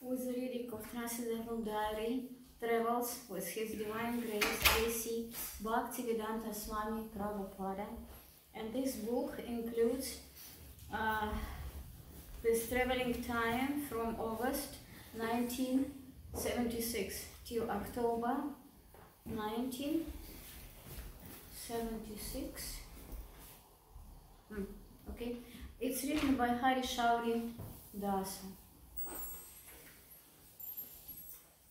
With the reading of Transcendental Diary, Travels with His Divine Grace, A.C. Bhakti Swami Prabhupada. And this book includes this traveling time from August 1976 to October 1976. Okay, it's written by Hari Shauri Dasa,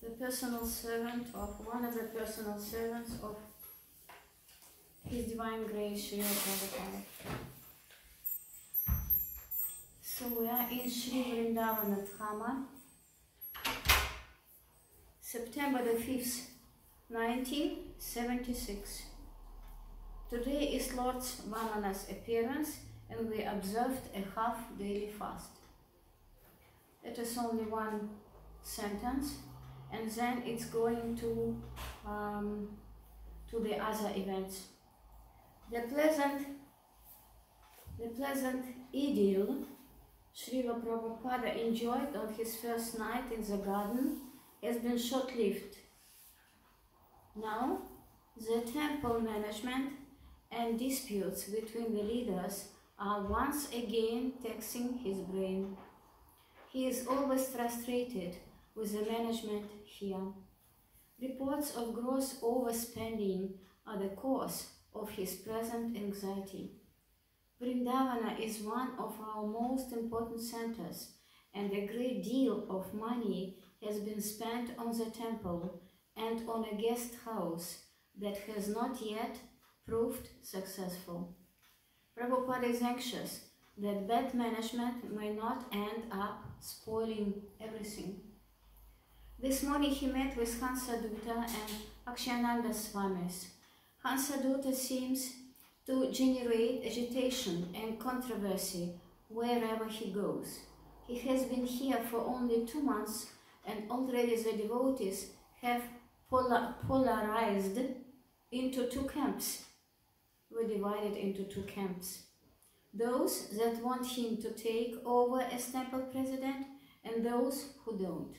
the personal servant of one of the personal servants of His Divine Grace, Srila Prabhupada. So we are in Sri Vrindavana Dhama, September the 5th, 1976. Today is Lord Vamana's appearance, and we observed a half-daily fast. It is only one sentence, and then it's going to the other events. The pleasant idyll Srila Prabhupada enjoyed on his first night in the garden has been short-lived. Now, the temple management and disputes between the leaders are once again taxing his brain. He is always frustrated with the management here. Reports of gross overspending are the cause of his present anxiety. Vrindavana is one of our most important centers, and a great deal of money has been spent on the temple and on a guest house that has not yet proved successful. Prabhupada is anxious that bad management may not end up spoiling everything. This morning he met with Hansadutta and Akshayananda Swamis. Hansadutta seems to generate agitation and controversy wherever he goes. He has been here for only 2 months, and already the devotees have polarized into 2 camps. Were divided into 2 camps. Those that want him to take over as temple president, and those who don't.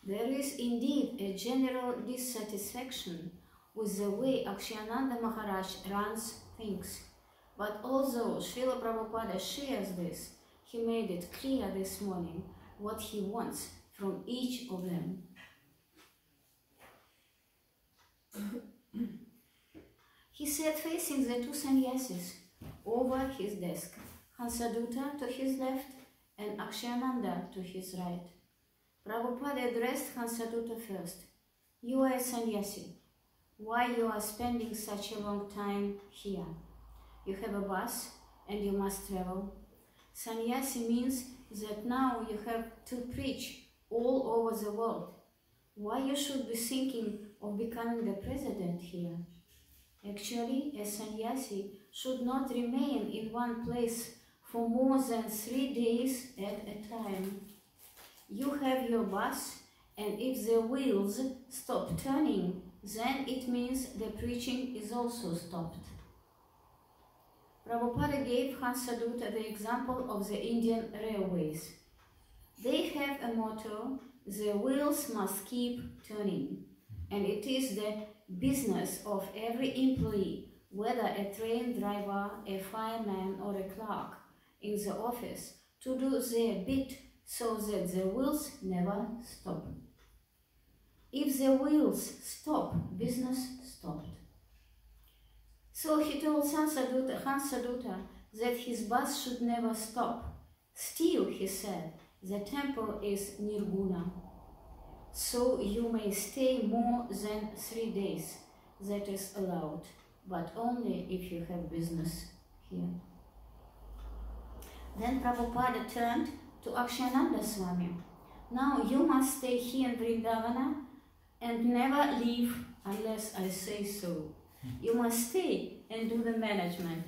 There is indeed a general dissatisfaction with the way Akshayananda Maharaj runs things. But although Srila Prabhupada shares this, he made it clear this morning what he wants from each of them. He sat facing the 2 sannyasis over his desk, Hansadutta to his left and Akshayananda to his right. Prabhupada addressed Hansadutta first. You are a sannyasi. Why you are spending such a long time here? You have a bus and you must travel. Sannyasi means that now you have to preach all over the world. Why you should be thinking of becoming the president here? Actually, a sannyasi should not remain in one place for more than 3 days at a time. You have your bus, and if the wheels stop turning, then it means the preaching is also stopped. Prabhupada gave Hansadutta the example of the Indian railways. They have a motto, the wheels must keep turning, and it is the business of every employee, whether a train driver, a fireman, or a clerk in the office, to do their bit so that the wheels never stop. If the wheels stop, business stopped. So he told Hansadutta that his bus should never stop. Still, he said, the temple is nirguna. So you may stay more than 3 days. That is allowed, but only if you have business here. Then Prabhupada turned to Akshayananda Swami. Now you must stay here in Vrindavana and never leave unless I say so. You must stay and do the management.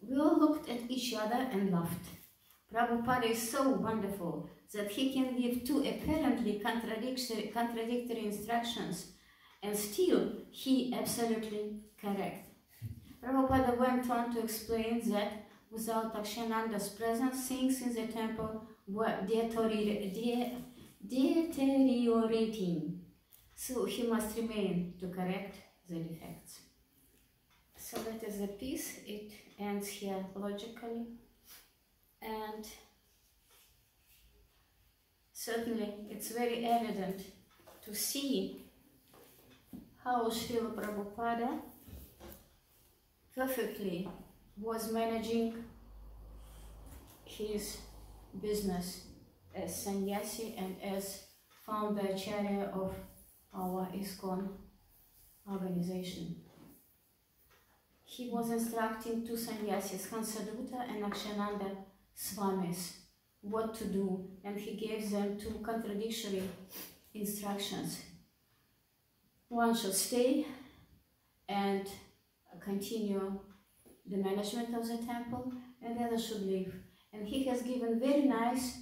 We all looked at each other and laughed. Prabhupada is so wonderful that he can give 2 apparently contradictory instructions, and still he absolutely correct. Prabhupada went on to explain that without Akshananda's presence, things in the temple were deteriorating. So he must remain to correct the defects. So that is the piece. It ends here logically. And certainly it's very evident to see how Srila Prabhupada perfectly was managing his business as sannyasi and as founder acharya of our ISKCON organization. He was instructing two sannyasis, Hansadutta and Akshananda Swamis, what to do, and he gave them two contradictory instructions. One should stay and continue the management of the temple, and the other should leave. And he has given very nice,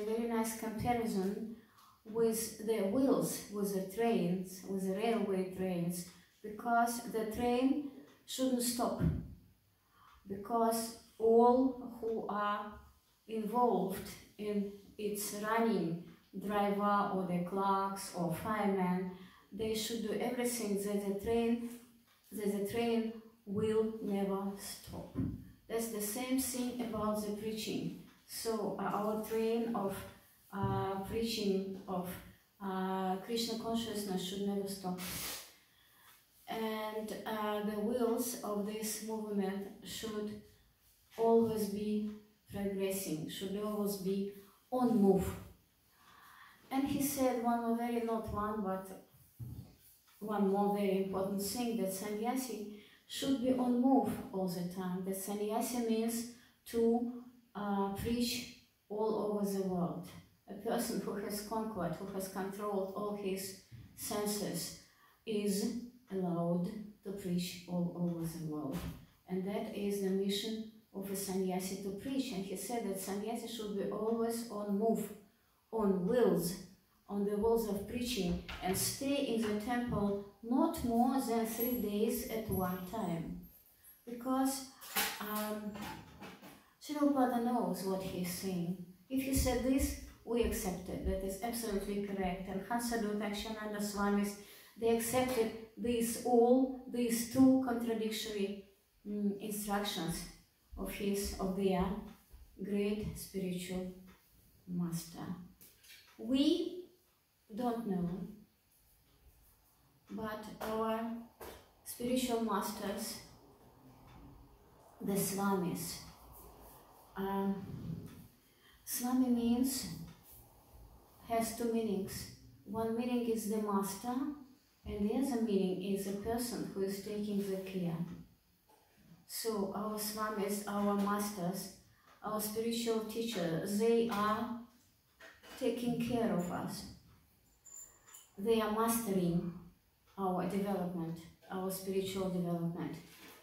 very nice comparison with the wheels, with the trains, with the railway trains, because the train shouldn't stop, because all who are involved in its running, driver or the clerks or firemen, they should do everything that the train will never stop. That's the same thing about the preaching. So our train of preaching of Krishna consciousness should never stop. And the wheels of this movement should always be progressing, should always be on move. And he said one more very important thing, that sannyasi should be on move all the time. That sannyasi means to preach all over the world. A person who has conquered, who has controlled all his senses, is allowed to preach all over the world. And that is the mission of a sannyasi, to preach. And he said that sannyasi should be always on move, on wheels, on the wheels of preaching, and stay in the temple not more than 3 days at one time. Because Prabhupada knows what he's saying. If he said this, we accept it. That is absolutely correct. And Hansadutta and Akshananda Swamis, they accepted these two contradictory instructions of their great spiritual master. We don't know, but our spiritual masters, the Swamis, Swami has two meanings. One meaning is the master, and the other meaning is a person who is taking the care. So our Swamis, our masters, our spiritual teachers, they are taking care of us. They are mastering our development, our spiritual development.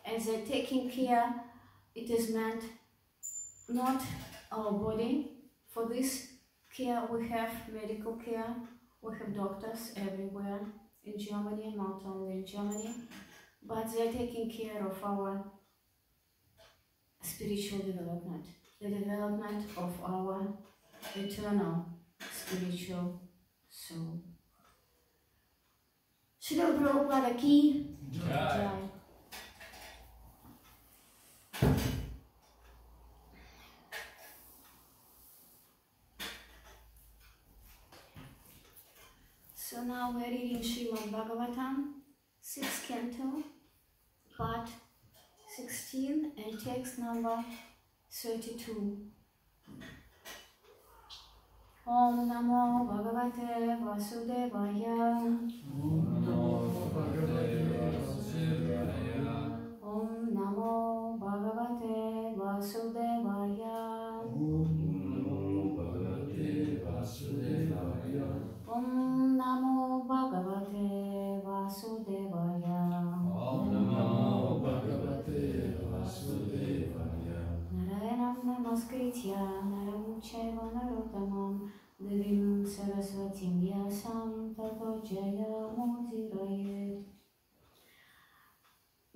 And they're taking care, it is meant not our body. For this care we have medical care, we have doctors everywhere in Germany, not only in Germany, but they're taking care of our spiritual development, the development of our eternal spiritual soul. Srila Prabhupada ki Jai. So now we're reading Srimad Bhagavatam, 6th canto, part 16 and text number 32. Om Namo Bhagavate Vasudevaya. Om Namo Bhagavate Vasudevaya. Om Namo Bhagavate Vasudevaya. Om Namo Bhagavate Vasudevaya. Om Namo Bhagavate Vasudevaya. Narayanam Namaskritya Naram Chaiva Narottamam Devim Saraswatim Vyasam Tato Jaya Mudirayet.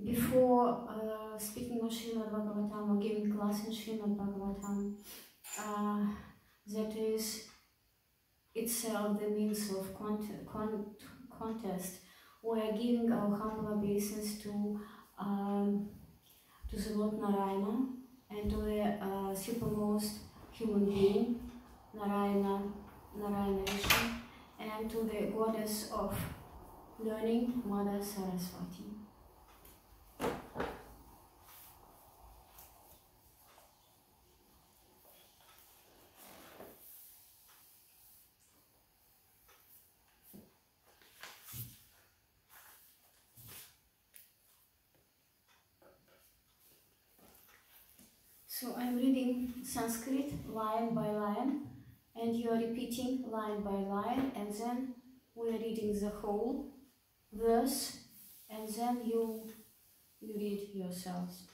Before speaking of Srimad Bhagavatam or giving class in Srimad Bhagavatam, that is itself the means of contest. We are giving our humble obeisance to the Lord Narayana and to the supermost human being, Narayana Rishi, and to the goddess of learning, Mother Saraswati. So I'm reading Sanskrit line by line, and you are repeating line by line, and then we are reading the whole verse, and then you read yourselves.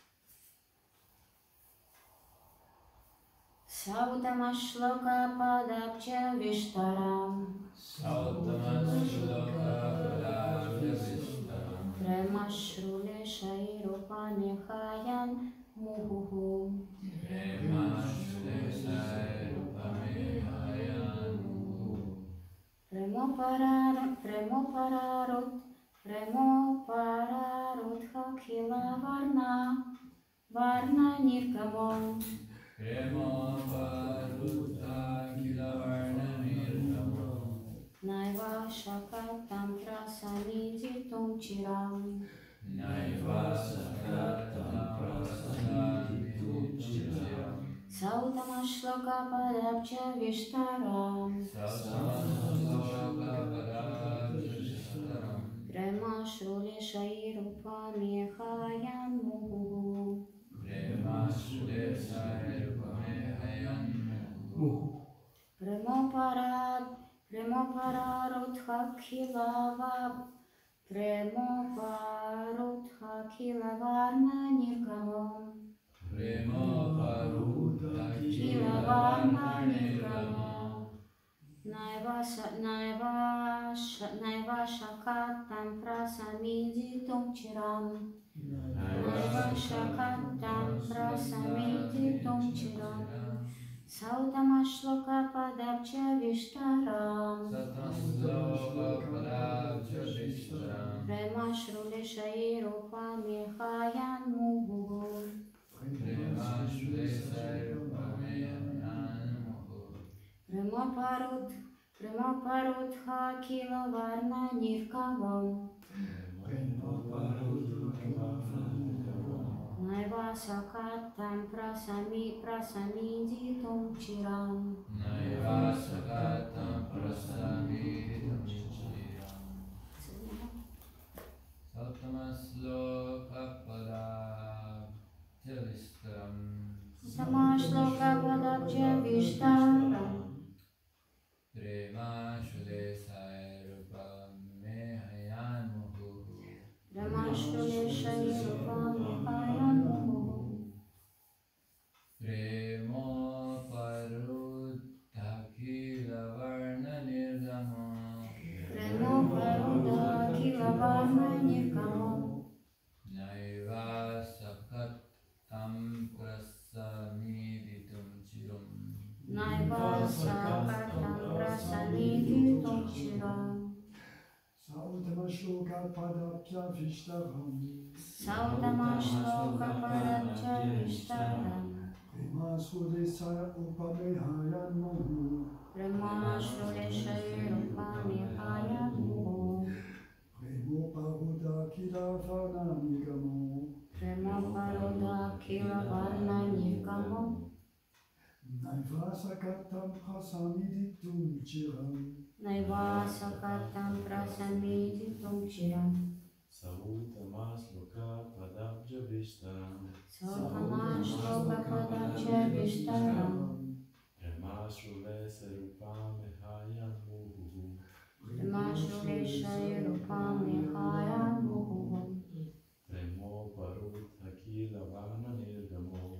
Sautama shloka padabhya vishtaram. Sautama shloka padabhya vishtaram. Premashrule shairupanehayan muhuhu. Premashrule shairupanehayan muhuhu. Premopararut hakila varna nirgamam. Naiva shakatam prasaniditum chiram. Sautama shloka padabhya vishtaram. Prema shrule shairupanehayan muhuhu. Premopararutha varna nirgamam. Naiva shakatam prasamiditum chiram. Sautama shloka padabhya vishtaram. Prema shrule shairupanehayan muhuhu. Premoparut hakila varna nirgamam. Naiva sakatam prasamiditum chiram. Sautama shloka padabhya vishtaram. Sautama shloka padabhya vishtaram. Premashrule shairupanehayan muhuhu. Premashrule shairupanehayan muhuhu. Premoparut hakila varna nirgamam. Naiva sakatam prasamiditum chiram. Sautama shloka padabhya vishtaram. Premashrule shairupanehayan muhuhu. Premoparudakila varna nirgamam. Naiva sakatam prasamiditum chiram. Sautama shloka padabhya vishtaram. Premashrule shairupanehayan muhuhu. Premoparut hakila varna nirgamam.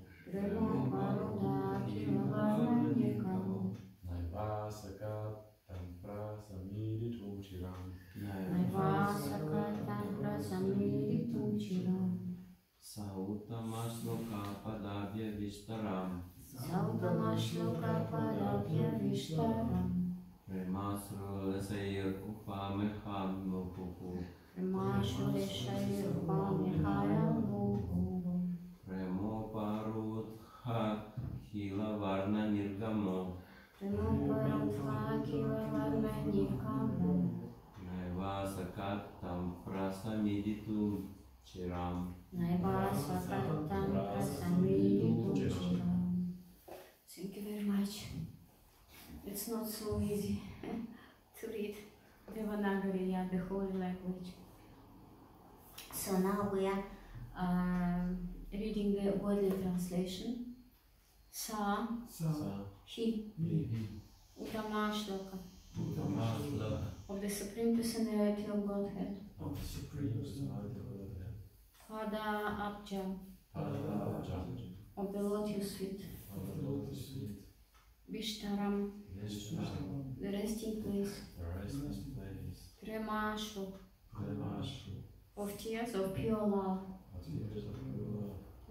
Naiva sakatam prasamiditum chiram. Sautamaśloka padapya vishtaram. Premasrulesayir upameham muhuhu. Premasrulesayir upamehayam muhu. Premoparutha hila varna nirgamo. Premoparutha hila varna nirgamo. Naivasakatam prasamiditum chiram. Naivasakatam prasamiditum chiram. Thank you very much. It's not so easy to read Devanagari, the holy language. So now we are reading the wordly translation. Sa, He, Uttama Shloka of the Supreme Personality of Godhead. Pada Abja of the Lotus Feet. Vishtaram, the resting place. Premashu, of tears of pure love.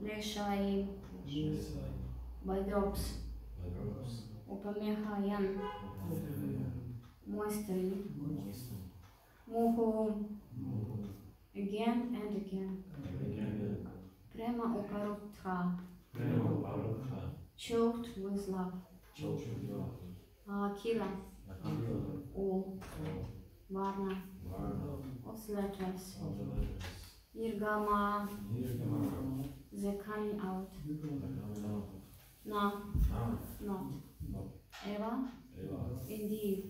Leshaim, by drops. Upamehayan, moistening. Muhu, again and again. Prema uparutha, choked with love. Akila, all. Varna, of the letters. Nirgama, the coming out. Na, not. Eva, indeed.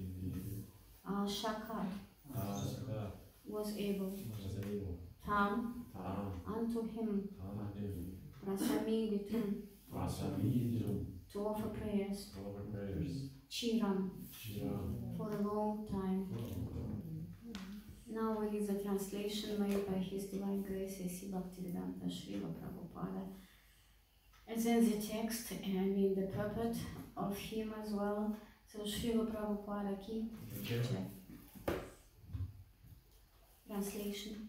Shakat, was able. Tam, unto him. Prasamiditum, to offer prayers. Chiram, for a long time. Now we read the translation made by His Divine Grace A.C. Bhaktivedanta Srila Prabhupada. And then the text and in the puppet of him as well. So Srila Prabhupada Ki. Translation.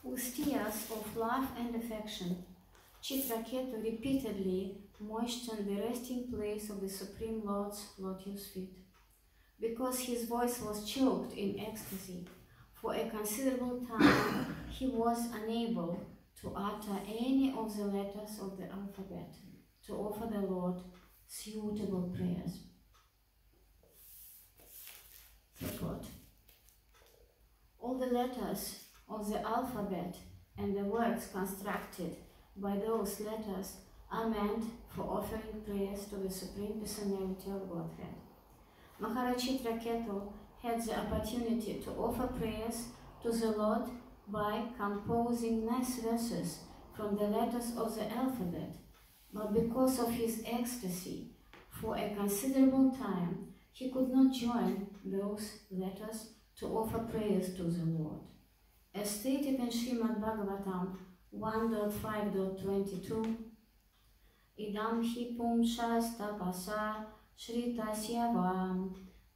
With tears of love and affection, Chitraketu repeatedly moistened the resting place of the Supreme Lord's lotus feet. Because his voice was choked in ecstasy, for a considerable time he was unable to utter any of the letters of the alphabet to offer the Lord suitable prayers. Third, all the letters of the alphabet and the words constructed by those letters are meant for offering prayers to the Supreme Personality of Godhead. Maharaj Chitraketu had the opportunity to offer prayers to the Lord by composing nice verses from the letters of the alphabet, but because of his ecstasy, for a considerable time, he could not join those letters to offer prayers to the Lord. As stated in Srimad Bhagavatam 1.5.22, Idam hi pumshas tapasa shritasya vam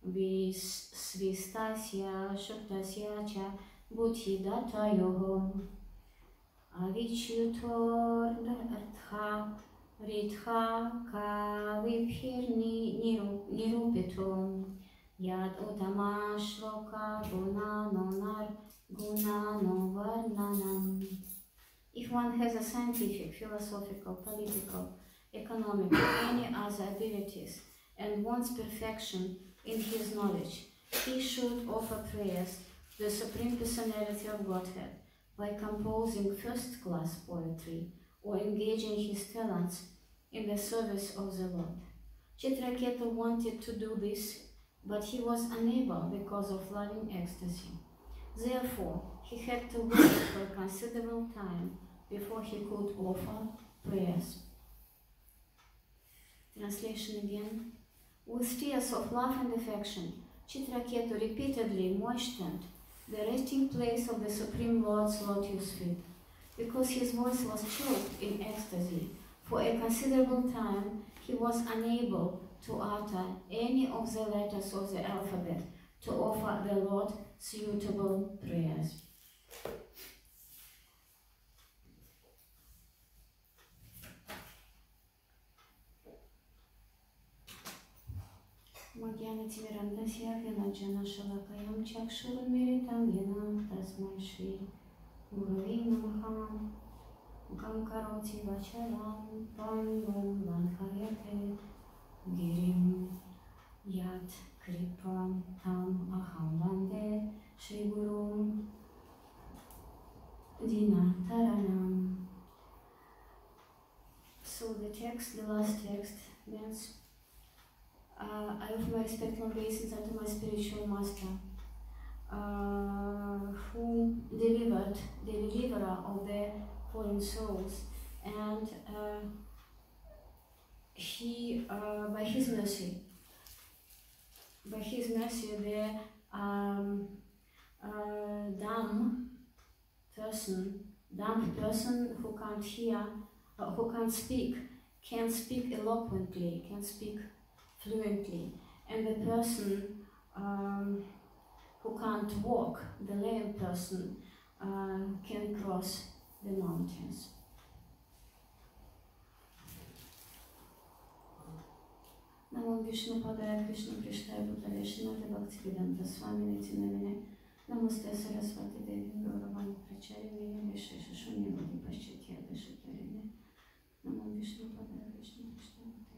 visvistasya shuktasya cha buddhidata yohom avichutor artha ritha kalibhir nirupitum yad utama shloka gunanonar gunano varnanam. If one has a scientific, philosophical, political, economic, or any other abilities and wants perfection in his knowledge, he should offer prayers to the Supreme Personality of Godhead by composing first-class poetry or engaging his talents in the service of the Lord. Chitraketu wanted to do this, but he was unable because of loving ecstasy. Therefore, he had to wait for a considerable time before he could offer prayers. Translation again. With tears of love and affection, Chitraketu repeatedly moistened the resting place of the Supreme Lord's lotus feet. Because his voice was choked in ecstasy, for a considerable time he was unable to utter any of the letters of the alphabet to offer the Lord suitable prayers. Magyanatimirandasya Vinajana Shalakayam Chakshurmiritam Yenam Tasmai Shri Gurave Namaha Gam Karoti Vacharam Pangam Lankariyate Girim Yat Kripam Tam Aham Vande Shri Gurum Dinataranam. So the text, the last text, means I offer my respectful obeisance unto my spiritual master, who delivered, the deliverer of the fallen souls, and he, by his mercy, the dumb person who can't hear, who can't speak, can speak eloquently, can speak fluently, and the person who can't walk, the lame person, can cross the mountains. Namo Vishnu Padaya Krishna Krishnaya Bhutale Srimate Bhaktivedanta Swami Namine Namaste Saraswati Devi Gauravani Pracharini Vishesha Shunyavadi Paschatya Dashatarine Namo Vishnu Padaya Krishna Krishnaya Bhutale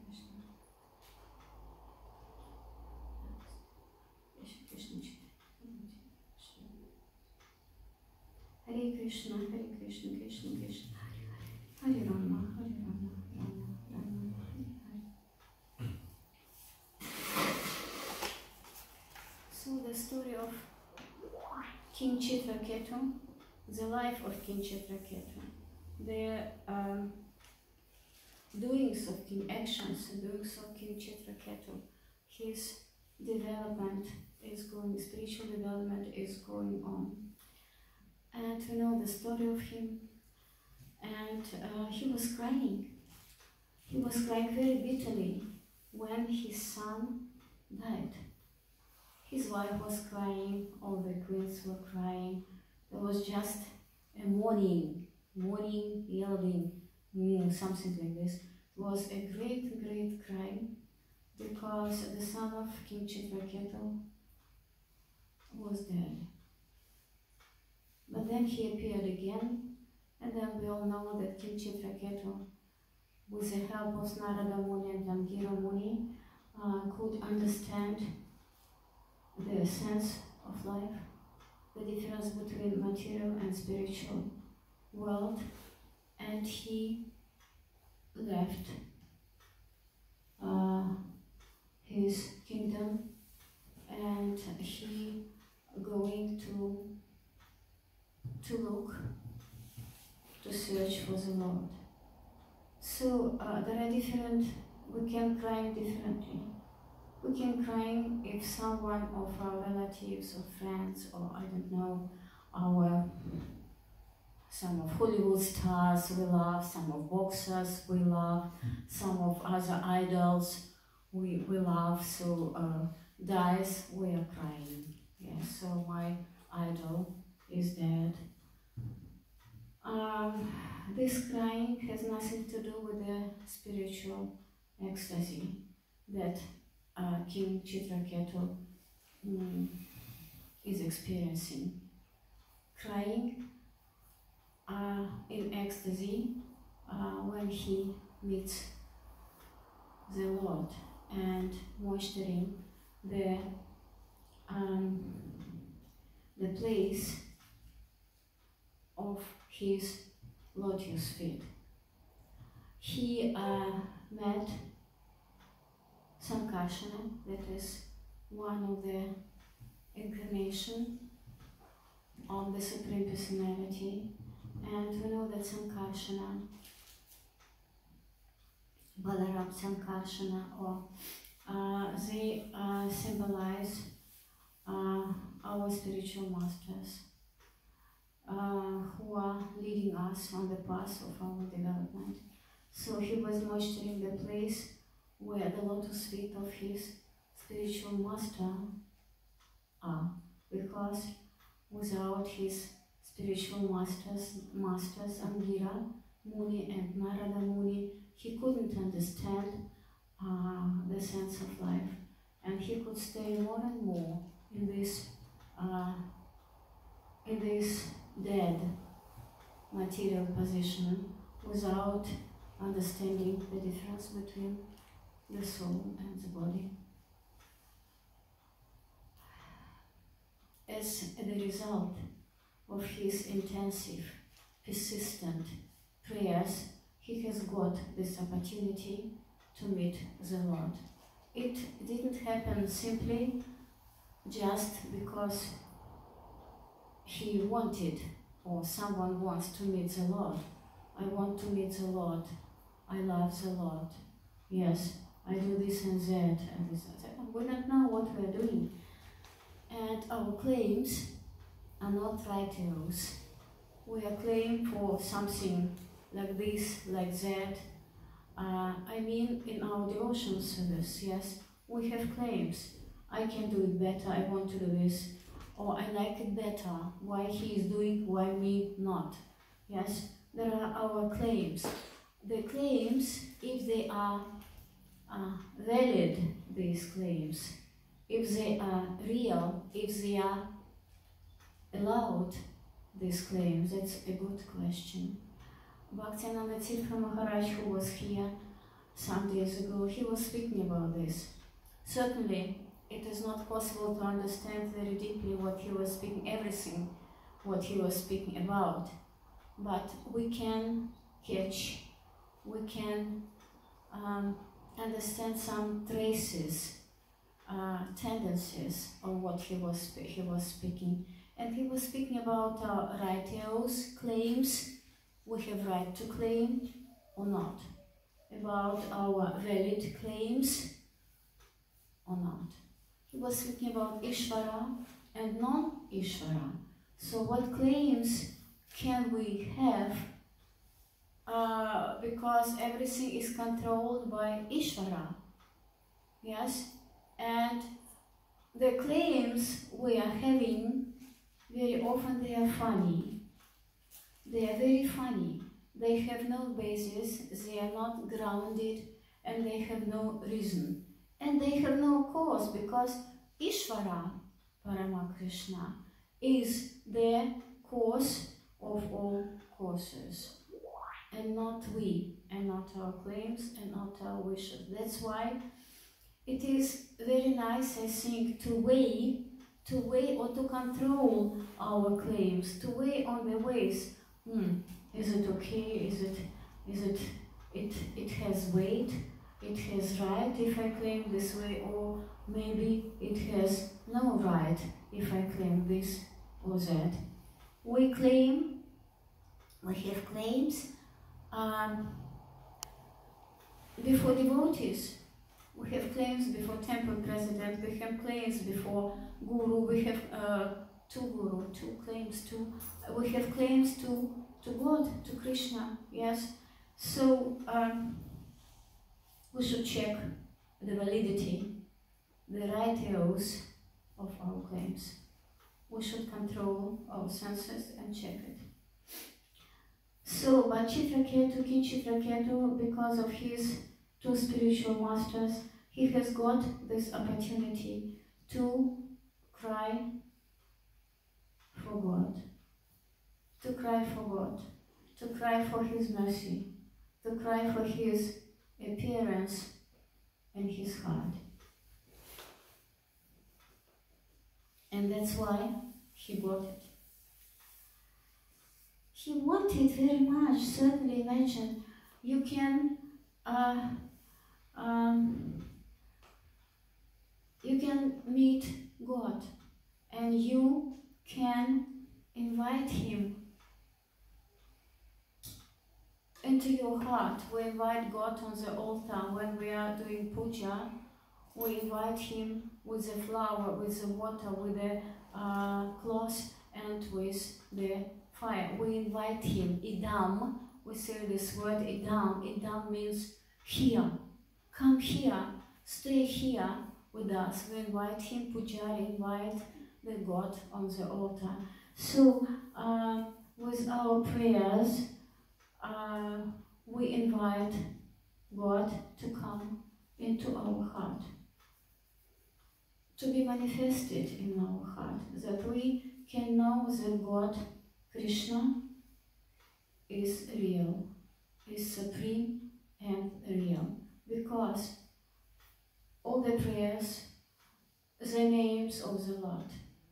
Hare Krishna, Hare Krishna, Krishna Krishna, Hare Rama, Hare Rama, Rama Rama, Hare Hare. So the story of King Chitraketu, the life of King Chitraketu, the doings of King, actions, doings of King Chitraketu, his development is going, spiritual development is going on. And we know the story of him, and he was crying. He was crying very bitterly when his son died. His wife was crying, all the queens were crying. There was just a mourning, yelling, something like this. It was a great cry, because the son of King Chitraketu was dead. But then he appeared again, and then we all know that King Chitraketu, with the help of Narada Muni and Angira Muni, could understand the sense of life, the difference between material and spiritual world, and he left his kingdom, and he going to look, to search for the Lord. So there are different, we can cry differently. We can cry if someone of our relatives or friends, or I don't know, some of Hollywood stars we love, some of boxers we love, some of other idols we love, so dies, we are crying. Yes, so my idol is dead. This crying has nothing to do with the spiritual ecstasy that King Chitraketu is experiencing. Crying in ecstasy when he meets the Lord, and moisturing the place of his lotus feet. He met Sankarsana, that is one of the incarnation of the Supreme Personality, and we know that Sankarsana, Balaram Sankarsana, or they symbolize our spiritual masters who are leading us on the path of our development. So he was moisturing the place where the lotus feet of his spiritual master are, because without his spiritual masters Angira Muni and Narada Muni, he couldn't understand the sense of life and he could stay more and more in this dead material position without understanding the difference between the soul and the body. As the result of his intensive, persistent prayers, he has got this opportunity to meet the Lord. It didn't happen simply just because he wanted or someone wants to meet the Lord. I want to meet the Lord. I love the Lord. Yes, I do this and that and this and that. We don't know what we are doing. And our claims are not righteous. We are claiming for something like this, like that. I mean, in our devotion service, yes, we have claims. I can do it better, I want to do this, or I like it better. Why he is doing, why me not? Yes, there are our claims. The claims, if they are valid, these claims, if they are real, if they are allowed, these claims, that's a good question. Bhakti Maharaj, who was here some days ago, he was speaking about this. Certainly, it is not possible to understand very deeply what he was speaking, everything what he was speaking about, but we can catch, we can understand some traces, tendencies of what he was speaking. And he was speaking about righteous claims. We have right to claim or not, about our valid claims or not. He was speaking about Ishvara and non-Ishvara. So what claims can we have because everything is controlled by Ishvara, yes? And the claims we are having, very often they are funny. They are very funny. They have no basis, they are not grounded, and they have no reason. And they have no cause, because Ishvara, Paramakrishna, is the cause of all causes. And not we, and not our claims, and not our wishes. That's why it is very nice, I think, to weigh or to control our claims, to weigh on the ways. Is it okay? It has weight? It has right if I claim this way, or maybe it has no right if I claim this or that. We claim, we have claims before devotees. We have claims before temple president. We have claims before guru. We have two claims to. We have claims to God, to Krishna. Yes. So we should check the validity, the righteousness of our claims. We should control our senses and check it. So, but Chitraketu, King Chitraketu, because of his two spiritual masters, he has got this opportunity to cry for God, to cry for God, to cry for his mercy, to cry for his appearance in his heart. And that's why he got it. He wanted very much. Certainly, imagine you can meet God, and you can invite him into your heart. We invite God on the altar when we are doing puja. We invite him with the flower, with the water, with the cloth, and with the fire. We invite him. Idam, we say this word idam. Idam means here. Come here. Stay here with us. We invite him. Pujari invite the God on the altar. So with our prayers, we invite God to come into our heart. to be manifested in our heart, that we can know that God, Krishna, is real, is supreme and real, because all the prayers, the names of the Lord,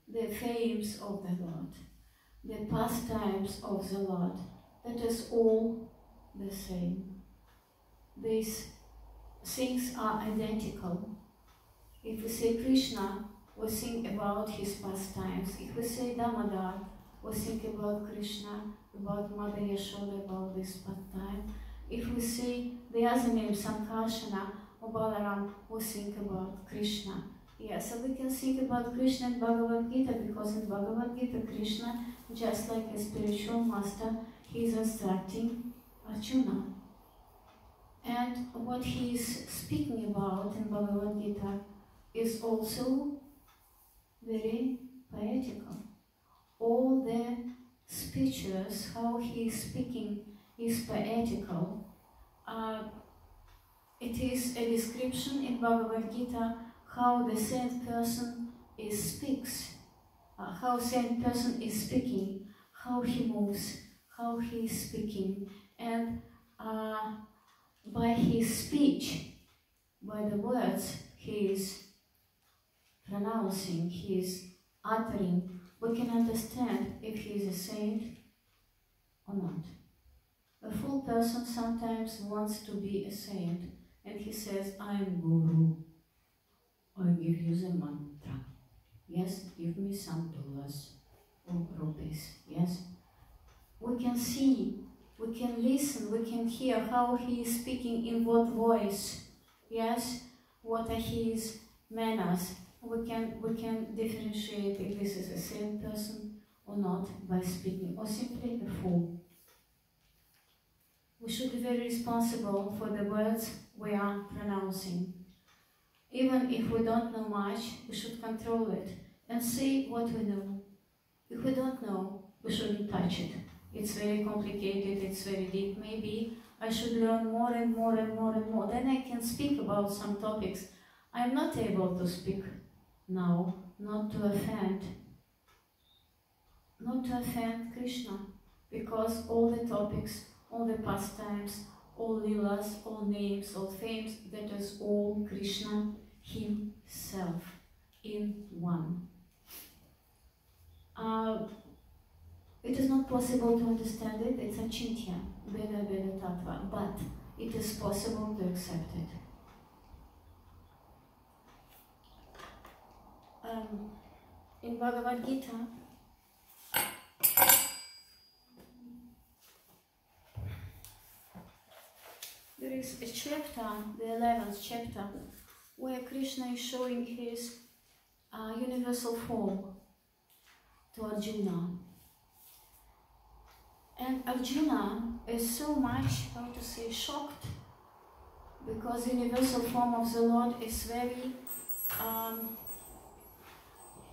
the fames of the Lord, the pastimes of the Lord, that is all the same. These things are identical. If we say Krishna, we think about his pastimes. If we say Damodar, we think about Krishna, about Mother Yashoda, about this pastime. If we say the other name, Sankarsana or Balaram, we think about Krishna. Yeah, so we can think about Krishna in Bhagavad Gita, because in Bhagavad Gita, Krishna, just like a spiritual master, he is instructing Arjuna. And what he is speaking about in Bhagavad Gita is also very poetical. All the speeches, how he is speaking, is poetical. It is a description in Bhagavad Gita how the saint person speaks, how saint person is speaking, how he moves, how he is speaking, and by his speech, by the words he is pronouncing, he is uttering, we can understand if he is a saint or not. A fool person sometimes wants to be a saint, and he says, I am Guru, I give you the mantra. Yes, give me some dollars or rupees. Yes, we can see, we can listen, we can hear how he is speaking, in what voice. Yes, what are his manners. We can differentiate if this is a saint person or not by speaking, or simply a fool. We should be very responsible for the words we are pronouncing. Even if we don't know much, we should control it and see what we know. If we don't know, we shouldn't touch it. It's very complicated, it's very deep. Maybe I should learn more and more and more and more. Then I can speak about some topics. I'm not able to speak now, not to offend Krishna, because all the topics, all the pastimes, all lilas, all names, all fames, that is all Krishna himself in one. It is not possible to understand it, it's achintya, Veda Tattva, but it is possible to accept it. In Bhagavad Gita, there is a chapter, the 11th chapter, where Krishna is showing his universal form to Arjuna. And Arjuna is so much, shocked, because the universal form of the Lord is very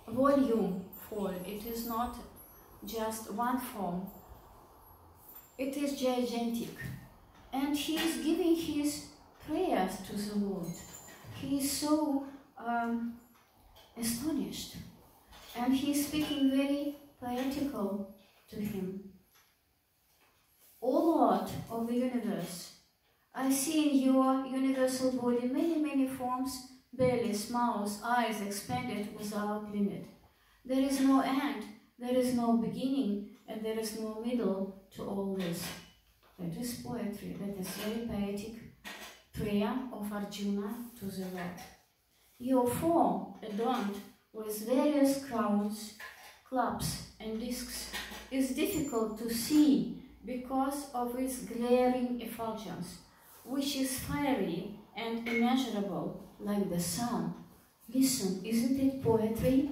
volumeful. It is not just one form. It is gigantic. And he is giving his prayers to the Lord. He is so astonished. And he is speaking very poetical to him. O Lord of the universe, I see in your universal body many, many forms, bellies, mouths, eyes expanded without limit. There is no end, there is no beginning, and there is no middle to all this. That is poetry, that is very poetic prayer of Arjuna to the Lord. Your form, adorned with various crowns, clubs, and discs, is difficult to see because of its glaring effulgence, which is fiery and immeasurable like the sun. Listen, isn't it poetry?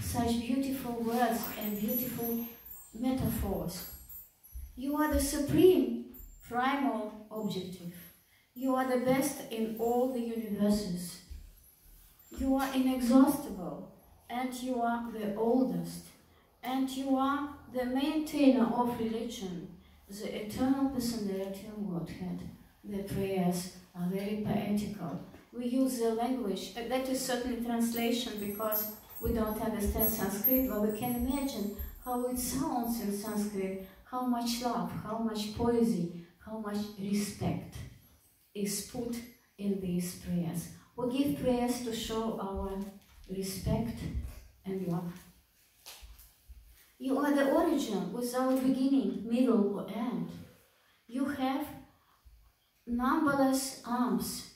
Such beautiful words and beautiful metaphors. You are the supreme, primal objective. You are the best in all the universes. You are inexhaustible, and you are the oldest, and you are the maintainer of religion, the eternal personality of Godhead. The prayers are very poetical. we use the language. That is certainly translation because we don't understand Sanskrit, but we can imagine how it sounds in Sanskrit, how much love, how much poesy, how much respect is put in these prayers. We give prayers to show our respect and love. You are the origin without beginning, middle, or end. You have numberless arms.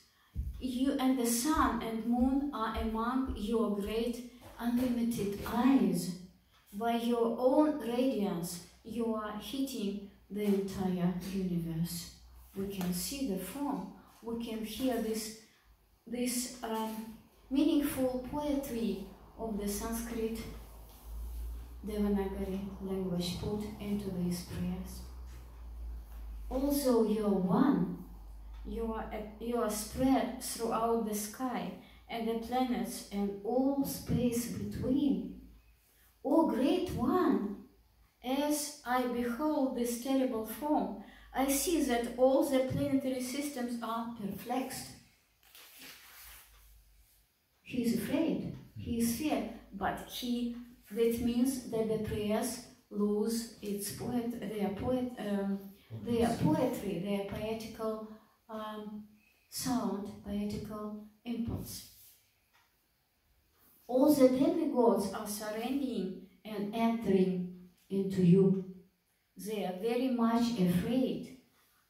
You and the sun and moon are among your great unlimited eyes. By your own radiance, you are heating the entire universe. We can see the form. We can hear this meaningful poetry of the Sanskrit Devanagari language put into these prayers. Also, you are one. You are spread throughout the sky and the planets and all space between. O Great One, as I behold this terrible form, I see that all the planetary systems are perplexed. He is afraid, he is feared, but that means that the prayers lose their poetry, their poetical sound, poetical impulse. All the demigods are surrendering and entering into you. They are very much afraid,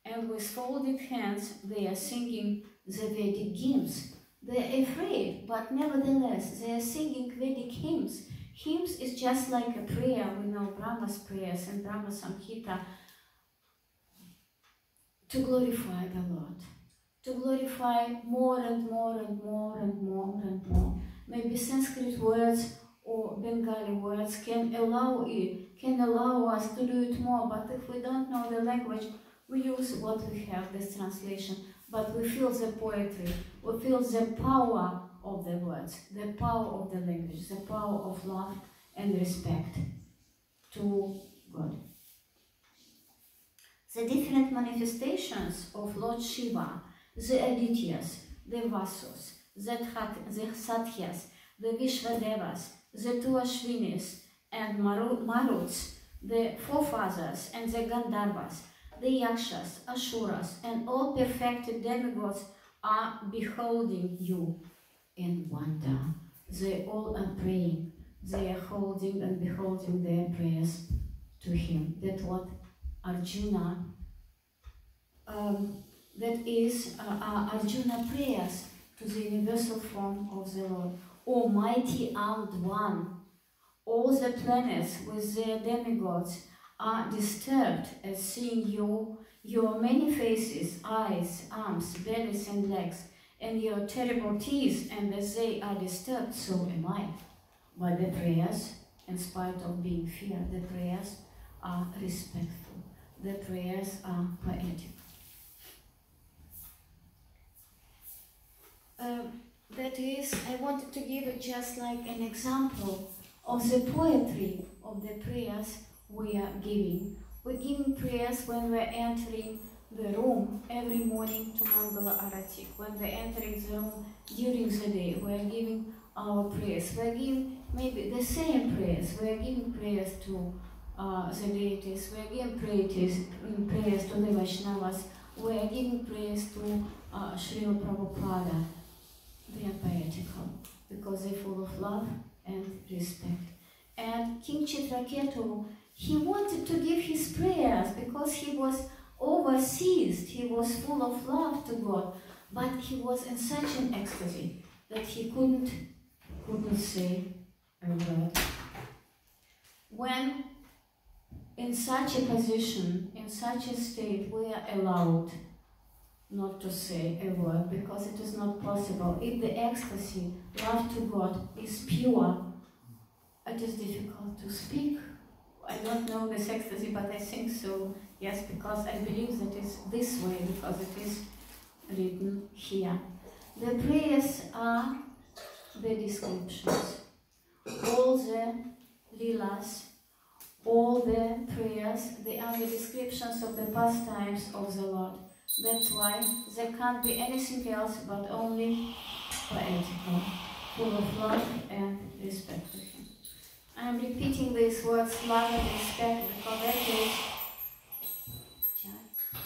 and with folded hands they are singing the Vedic hymns. They are afraid, but nevertheless they are singing Vedic hymns. Hymns is just like a prayer. We know Brahma's prayers and Brahma Samhita to glorify the Lord, to glorify more and more and more and more and more. Maybe Sanskrit words or Bengali words can allow us to do it more, but if we don't know the language, we use what we have, this translation, but we feel the poetry, we feel the power of the words, the power of the language, the power of love and respect to God. The different manifestations of Lord Shiva, the Adityas, the Vasus, the Satyas, the Vishvadevas, the two Ashwinis and Maruts, the forefathers and the Gandharvas, the Yakshas, Asuras, and all perfected demigods are beholding you in wonder. They all are praying. They are holding and beholding their prayers to him. That's what Arjuna, that is Arjuna prayers to the universal form of the Lord. Almighty armed one, all the planets with their demigods are disturbed at seeing your many faces, eyes, arms, bellies and legs, and your terrible teeth, and as they are disturbed, so am I. But the prayers, in spite of being feared, the prayers are respectful. The prayers are poetic. That is, I wanted to give it just like an example of the poetry of the prayers we are giving. We're giving prayers when we're entering the room every morning to Mangala Arati. When we're entering the room during the day, we're giving our prayers. We're giving maybe the same prayers. We're giving prayers to the deities. We're giving prayers to the Vaishnavas. We're giving prayers to Srila Prabhupada. They are poetical because they're full of love and respect. And King Chitraketu, he wanted to give his prayers because he was overseas. He was full of love to God, but he was in such an ecstasy that he couldn't say a word. When in such a position, in such a state, we are allowed not to say a word because it is not possible. If the ecstasy, love to God, is pure, it is difficult to speak. I don't know this ecstasy, but I think so, yes, because I believe that it's this way, because it is written here. The prayers are the descriptions. All the lilas, all the prayers, they are the descriptions of the pastimes of the Lord. That's why there can't be anything else but only poetical, full of love and respect to him. I'm repeating these words, love and respect,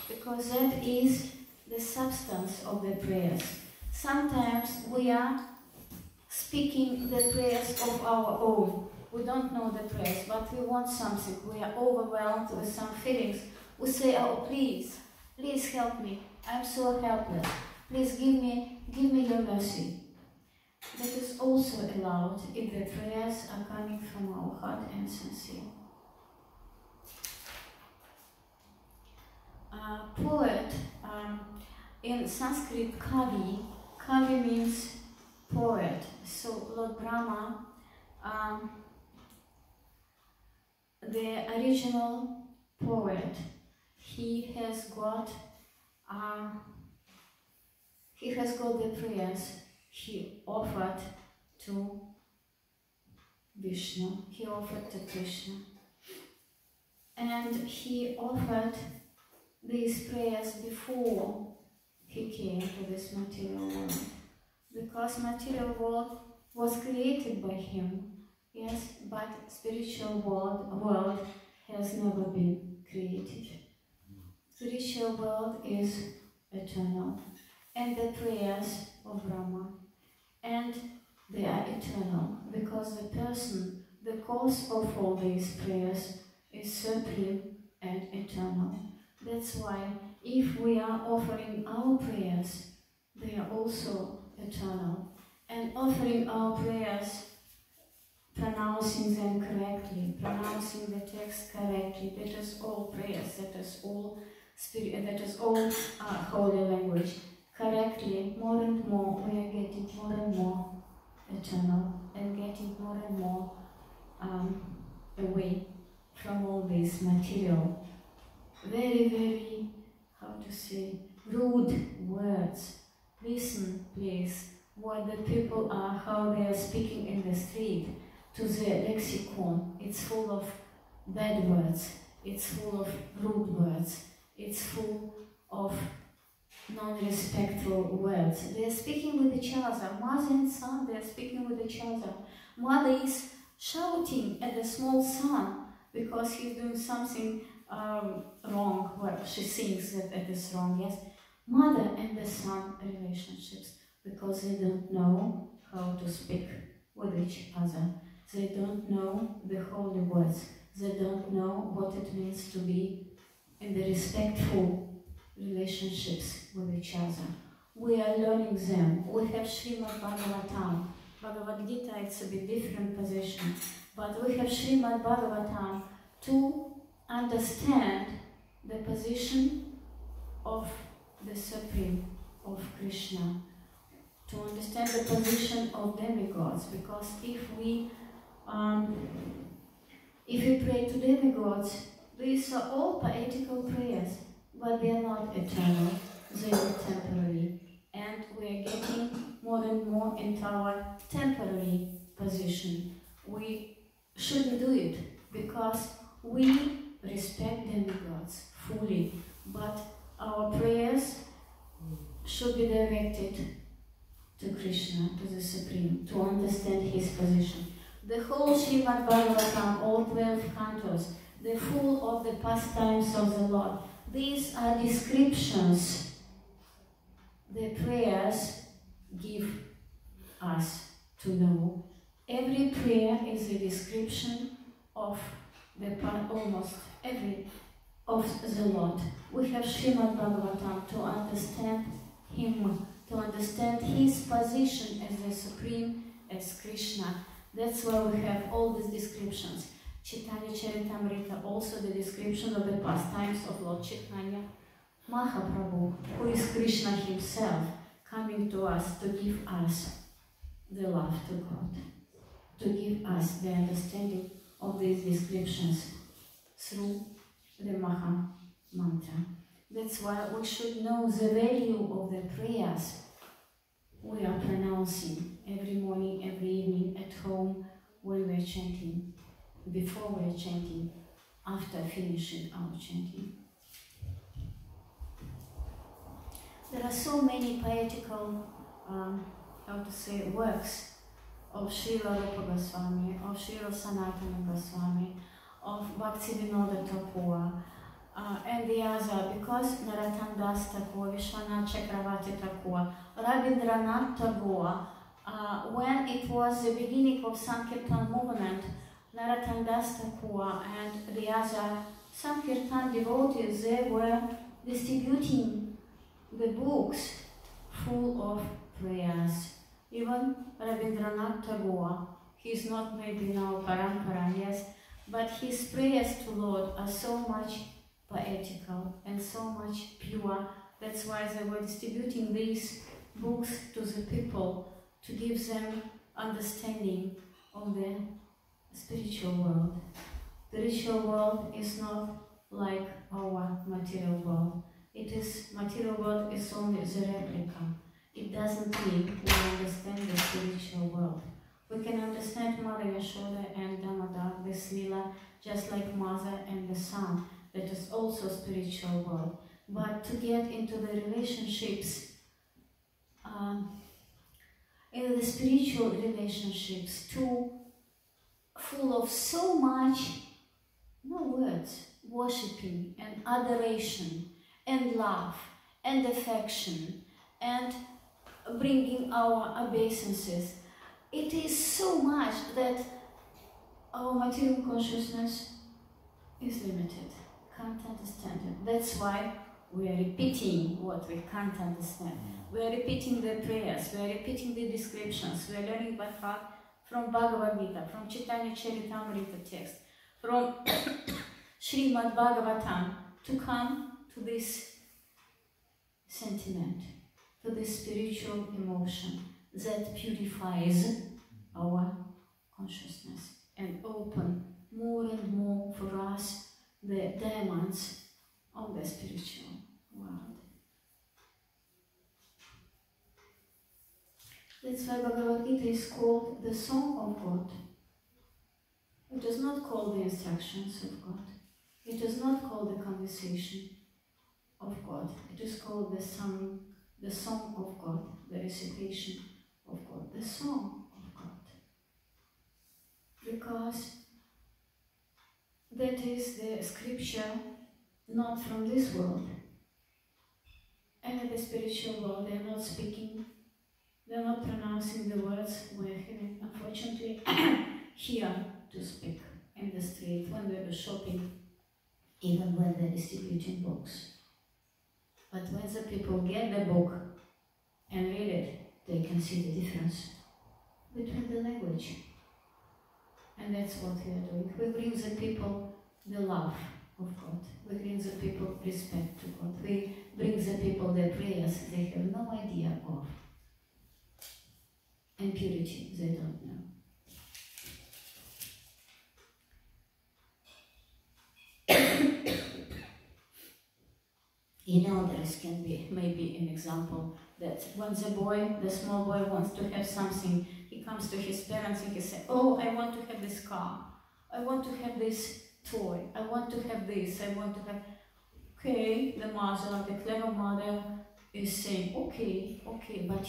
because that is the substance of the prayers. Sometimes we are speaking the prayers of our own. We don't know the prayers, but we want something. We are overwhelmed with some feelings. We say, oh, please help me. I'm so helpless. Please give me your mercy. That is also allowed if the prayers are coming from our heart and sincere. Poet, in Sanskrit, kavi means poet. So Lord Brahma, the original poet, he has got the prayers he offered to Vishnu, he offered to Krishna. And he offered these prayers before he came to this material world. Because material world was created by him, yes, but spiritual world has never been created. Spiritual world is eternal, and the prayers of Brahma, and they are eternal, because the person, the cause of all these prayers is supreme and eternal. That's why if we are offering our prayers, they are also eternal. And offering our prayers, pronouncing them correctly, pronouncing the text correctly, that is all prayers, that is all spirit, that is all holy language. Correctly, more and more, we are getting more and more eternal and getting more and more away from all these material, very, very, how to say, rude words. Listen, please, what the people are, how they are speaking in the street, to the lexicon. It's full of bad words, it's full of rude words, it's full of non-respectful words. They are speaking with each other, mother and son, they are speaking with each other. Mother is shouting at the small son because he's doing something wrong. Well, she thinks that it is wrong, yes. Mother and the son relationships, because they don't know how to speak with each other. They don't know the holy words. They don't know what it means to be in the respectful relationships with each other. We are learning them. We have Srimad Bhagavatam. Bhagavad Gita, it's a bit different position, but we have Srimad Bhagavatam to understand the position of the Supreme, of Krishna, to understand the position of demigods, because if we pray to demigods, these are all poetical prayers, but they are not eternal, they are temporary, and we are getting more and more into our temporary position. We shouldn't do it, because we respect demigods fully, but our prayers should be directed to Krishna, to the Supreme, to understand his position. The whole Srimad Bhagavatam, all 12 cantos, they're full of the pastimes of the Lord. These are descriptions the prayers give us to know. Every prayer is a description of almost every of the Lord. We have Srimad Bhagavatam to understand him, to understand his position as the Supreme, as Krishna. That's why we have all these descriptions. Chaitanya Charitamrita, also the description of the pastimes of Lord Chaitanya Mahaprabhu, who is Krishna himself, coming to us to give us the love to God, to give us the understanding of these descriptions through the Maha Mantra. That's why we should know the value of the prayers we are pronouncing every morning, every evening, at home, when we are chanting, before we are chanting, after finishing our chanting. There are so many poetical, works of Srila Rupa Goswami, of Srila Sanatana Goswami, of Bhaktivinoda Thakur, and the other, because Narottam Das Thakur, Vishwanath Chakravarti Thakur, Rabindranath Tagore, when it was the beginning of Sankirtan movement, Narottam Das Thakur and the other Sankirtan devotees, they were distributing the books full of prayers. Even Rabindranath Tagore, he is not maybe now Parampara, yes, but his prayers to Lord are so much poetical and so much pure. That's why they were distributing these books to the people to give them understanding of the spiritual world. The spiritual world is not like our material world. Material world is only the replica. It doesn't mean we understand the spiritual world. We can understand Mother Yashoda and Damodar, this Lila, just like mother and the son. That is also spiritual world. But to get into the relationships, in the spiritual relationships, full of so much, no words, worshipping and adoration and love and affection and bringing our obeisances. It is so much that our material consciousness is limited, can't understand it. That's why we are repeating what we can't understand. We are repeating the prayers, we are repeating the descriptions, we are learning by heart from Bhagavad Gita, from Chaitanya Charitamrita text, from Srimad Bhagavatam, to come to this sentiment, to this spiritual emotion that purifies our consciousness and open more and more for us the diamonds of the spiritual world. That's why Bhagavad Gita is called the Song of God. It is not called the instructions of God. It is not called the conversation of God. It is called the Song of God, the recitation of God, the Song of God. Because that is the scripture not from this world. And in the spiritual world, they are not speaking, they are not pronouncing the words we are hearing. Unfortunately, here to speak in the street, when we are shopping, even when they are distributing books. But when the people get the book and read it, they can see the difference between the language. And that's what we are doing. We bring the people the love of God. We bring the people respect to God. We bring the people their prayers they have no idea of. And purity they don't know. There can be maybe an example that when the small boy wants to have something, he comes to his parents and he says, "Oh, I want to have this car. I want to have this toy. I want to have this. I want to have..." Okay, the mother, the clever mother is saying, okay, but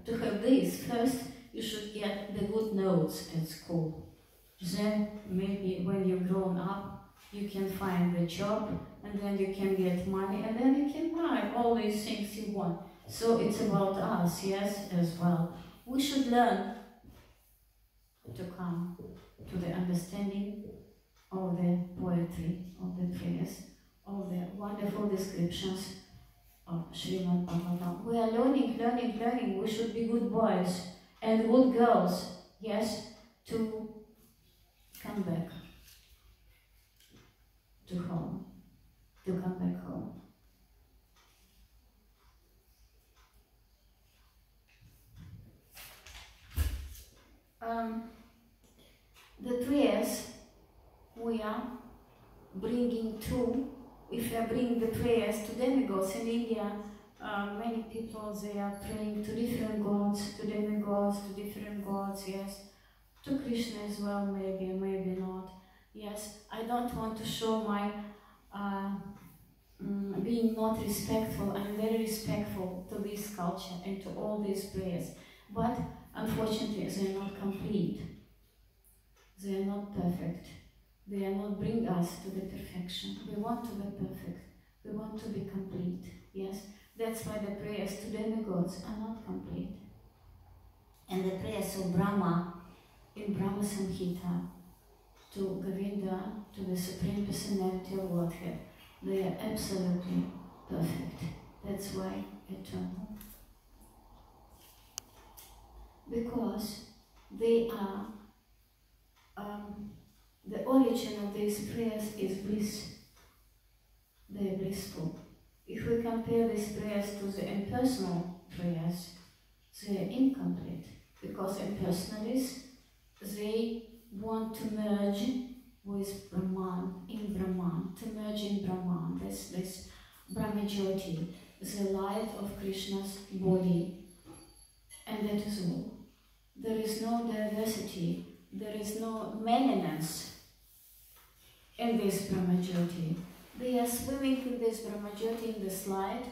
to have this, first you should get the good notes at school. Then maybe when you're grown up, you can find a job, and then you can get money, and then you can buy all these things you want. So it's about us, yes, as well. We should learn to come to the understanding of the poetry, of the prayers, of the wonderful descriptions of Srimad Bhagavatam. We are learning. We should be good boys and good girls, yes, to come back to home, to come back home. The prayers we are bringing to, if we are bringing the prayers to demigods in India, many people, they are praying to different gods, to demigods, to different gods, yes, to Krishna as well, maybe not. Yes, I don't want to show my being not respectful. I'm very respectful to this culture and to all these prayers, but unfortunately they are not complete. They are not perfect. They are not bring us to the perfection. We want to be perfect. We want to be complete. Yes, that's why the prayers to demigods are not complete. And the prayers of Brahma in Brahma Samhita to Govinda, to the Supreme Personality of Godhead, they are absolutely perfect. That's why eternal. Because they are, the origin of these prayers is bliss. They are blissful. If we compare these prayers to the impersonal prayers, they are incomplete. Because impersonalists, they want to merge with Brahman, in Brahman, to merge in Brahman, this Brahmajyoti, the light of Krishna's body. And that is all. There is no diversity, there is no manyness in this Brahmajyoti. They are swimming in this Brahmajyoti in this light.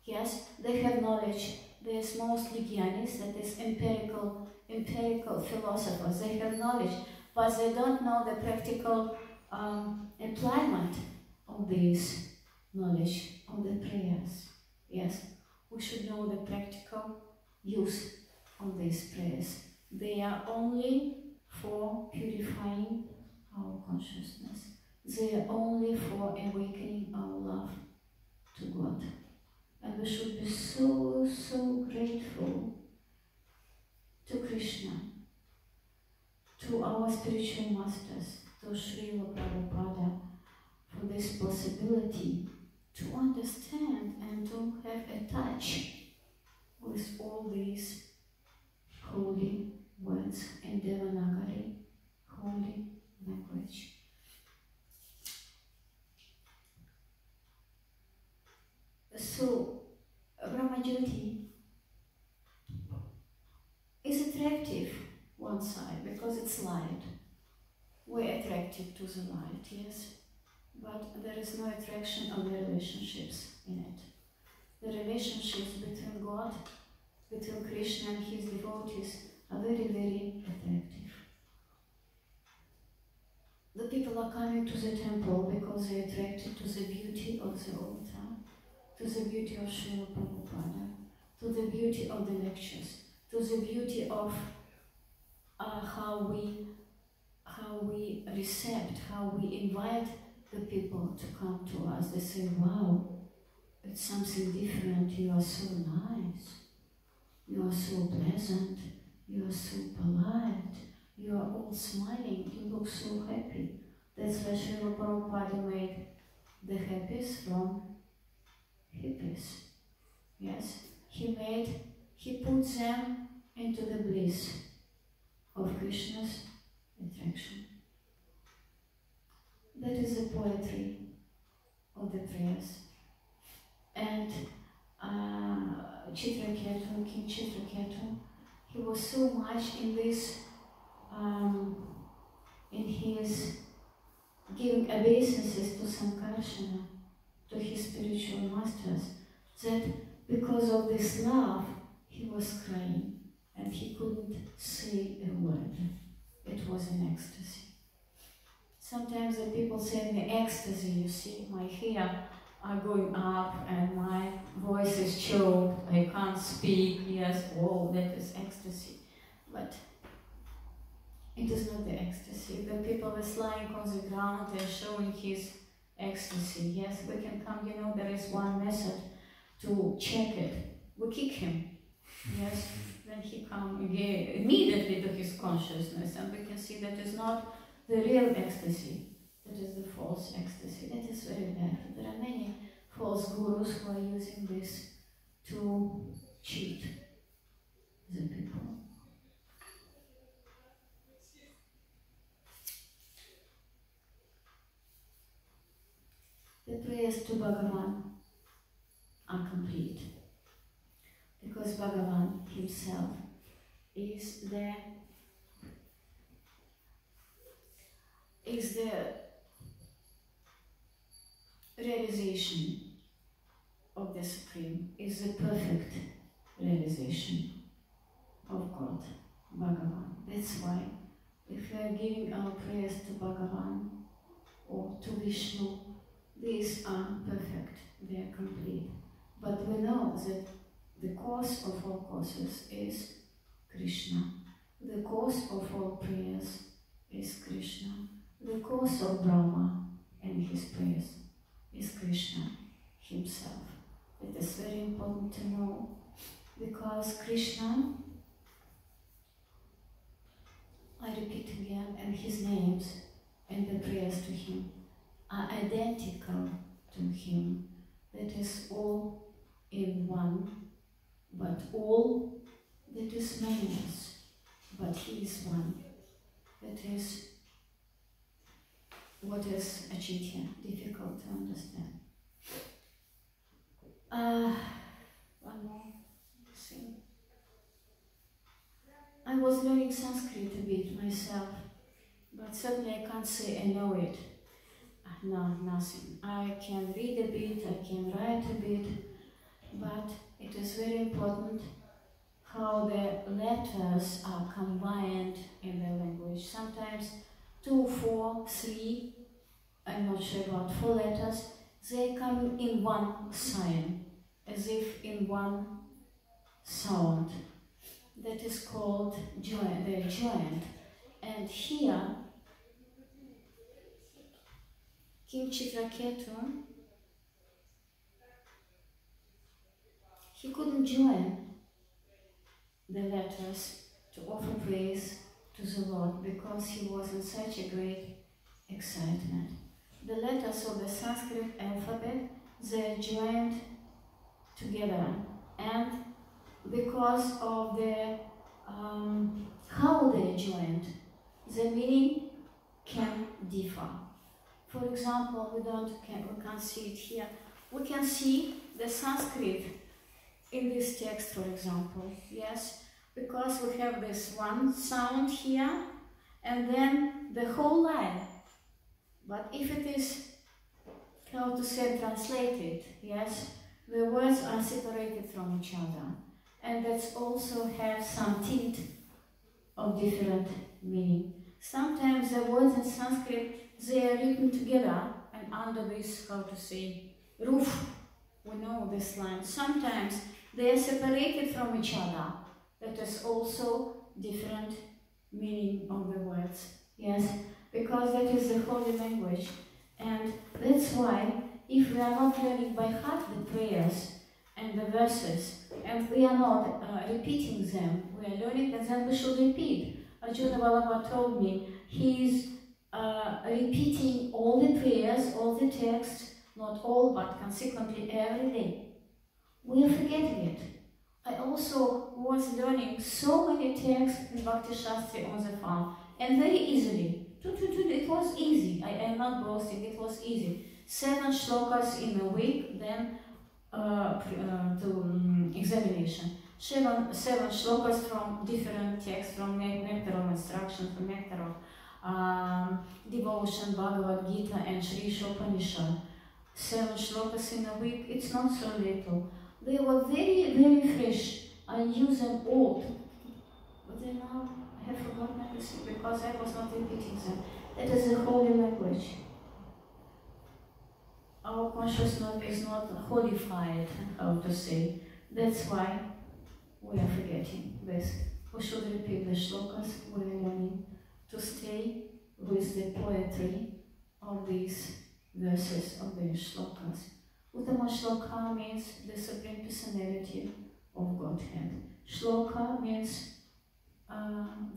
Yes, they have knowledge. They are mostly jnanis, that is empirical philosophers. They have knowledge, but they don't know the practical employment of this knowledge, of the prayers. Yes, we should know the practical use of these prayers. They are only for purifying our consciousness. They are only for awakening our love to God. And we should be so, so grateful to Krishna, to our spiritual masters, to Srila Prabhupada, for this possibility to understand and to have a touch with all these holy words in Devanagari, holy language. So, Brahmajyoti is attractive one side because it's light. We're attracted to the light, yes, but there is no attraction of the relationships in it. The relationships between God, between Krishna and his devotees are very, very attractive. The people are coming to the temple because they are attracted to the beauty of the altar, to the beauty of Srila Prabhupada, to the beauty of the lectures, to the beauty of how we accept, how we invite the people to come to us. They say, wow, it's something different, you are so nice, you are so pleasant, you are so polite, you are all smiling, you look so happy. That's why Srila Prabhupada made the happies from hippies. Yes, he put them into the bliss of Krishna's attraction. That is the poetry of the prayers. And Chitraketu, King Chitraketu, he was so much in this, in his giving obeisances to Sankarsana, to his spiritual masters, that because of this love, he was crying and he couldn't say a word. It was an ecstasy. Sometimes the people say in the ecstasy, you see, my hair are going up and my voice is choked, I can't speak, yes, oh, that is ecstasy. But it is not the ecstasy. The people is lying on the ground and showing his ecstasy. Yes, we can come, there is one method to check it. We kick him. Yes, then he comes again immediately to his consciousness, and we can see that is not the real ecstasy. That is the false ecstasy. That is very bad. There are many false gurus who are using this to cheat the people. The prayers to Bhagavan are complete because Bhagavan himself is the realization of the Supreme is the perfect realization of God, Bhagavan. That's why if we are giving our prayers to Bhagavan or to Vishnu, these are perfect, they are complete. But we know that the cause of all causes is Krishna. The cause of all prayers is Krishna. The cause of Brahma and his prayers is Krishna himself. It is very important to know, because Krishna, I repeat again, and his names and the prayers to him are identical to him. That is all in one, but all that is manifest, but he is one. That is what is Achitya, difficult to understand. One more thing. I was learning Sanskrit a bit myself, but certainly I can't say I know it. No, nothing. I can read a bit, I can write a bit, but it is very important how the letters are combined in the language. Sometimes 2, 4, 3, I'm not sure about 4 letters, they come in one sign, as if in one sound. That is called joint, the joint. And here, King Chitraketu, he couldn't join the letters to offer praise to the Lord because he was in such a great excitement. The letters of the Sanskrit alphabet, they are joined together, and because of the how they are joined, the meaning can differ. For example, we can't see it here. We can see the Sanskrit in this text, for example, yes, because we have this one sound here, and then the whole line. But if it is, how to say, translated, yes, the words are separated from each other, and that also have some tint of different meaning. Sometimes the words in Sanskrit, they are written together and under this, how to say, roof. We know this line. Sometimes they are separated from each other. That is also different meaning of the words. Yes, because that is the holy language. And that's why if we are not learning by heart the prayers and the verses, and we are not repeating them, we are learning and then we should repeat. Arjuna Vallabha told me he is repeating all the prayers, all the texts, not all, but consequently every day. We are forgetting it. I also was learning so many texts in Bhakti Shastri on the farm, and very easily. It was easy. I am not boasting, it was easy. 7 shlokas in a week, then to examination. 7 shlokas from different texts, from Nectar of Instruction, from Nectar of Devotion, Bhagavad Gita, and Shri Shopanishad. 7 shlokas in a week, it's not so little. They were very, very fresh. I knew them all. But then now I have forgotten everything because I was not repeating them. That is the holy language. Our consciousness is not holified, how to say. That's why we are forgetting this. We should repeat the shlokas we are learning to stay with the poetry of these verses, of the shlokas. Uttama shloka means the Supreme Personality of Godhead. Shloka means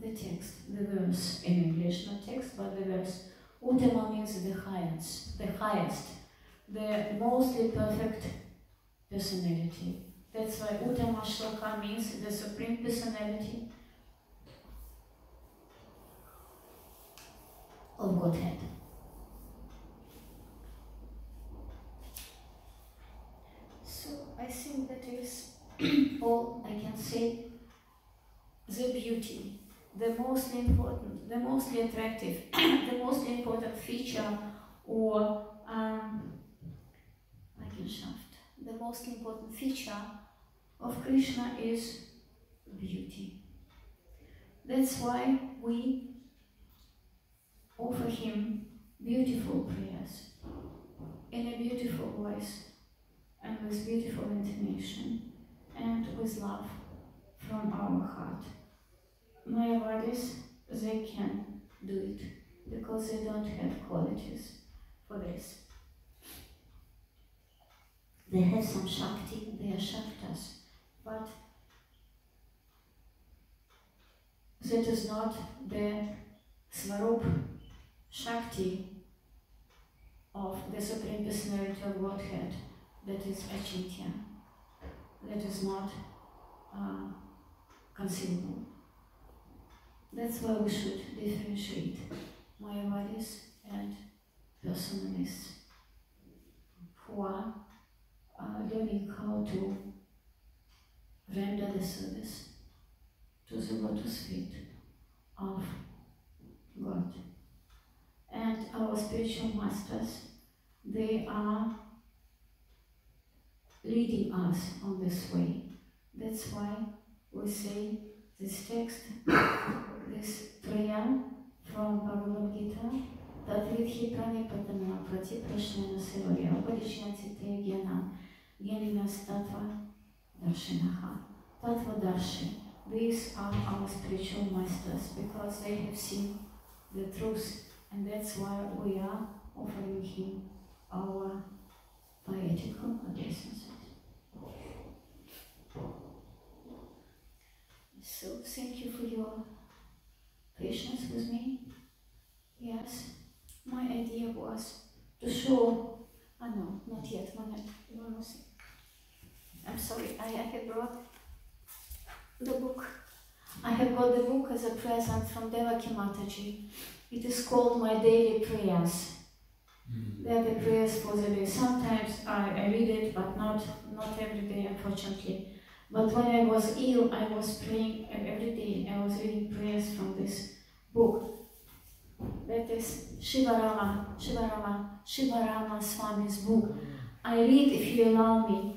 the text, the verse in English, not text, but the verse. Uttama means the highest, the mostly perfect personality. That's why Uttama shloka means the Supreme Personality of Godhead. I think that is all I can say. The beauty, the most important, the mostly attractive, the most important feature or Eigenschaft, the most important feature of Krishna is beauty. That's why we offer him beautiful prayers in a beautiful voice and with beautiful intonation and with love from our heart. Mayavadis, they can do it because they don't have qualities for this. They have some Shakti, they are Shaktas, but that is not the Svarup Shakti of the Supreme Personality of Godhead, that is Achintya, that is not conceivable. That's why we should differentiate Mayavadis and personalists who are learning how to render the service to the lotus feet of God. And our spiritual masters, they are leading us on this way. That's why we say this text, this prayer from Bhagavad Gita, Tatvidhi Pranipatana Prati Prashnana Sevaya Upadishyati Te Gyanam Gyaninas Tattva Darshinaha. Tattva Darshi. These are our spiritual masters because they have seen the truth, and that's why we are offering him our poetical obeisances. So thank you for your patience with me. Yes, my idea was to show, no, not yet, one more thing. I'm sorry, I have brought the book. I have got the book as a present from Tägliche Mataji. It is called My Daily Prayers. They are the prayers for the day. Sometimes I read it, but not every day, unfortunately. But when I was ill, I was praying every day. I was reading prayers from this book. That is Shivarama Swami's book. I read, if you allow me,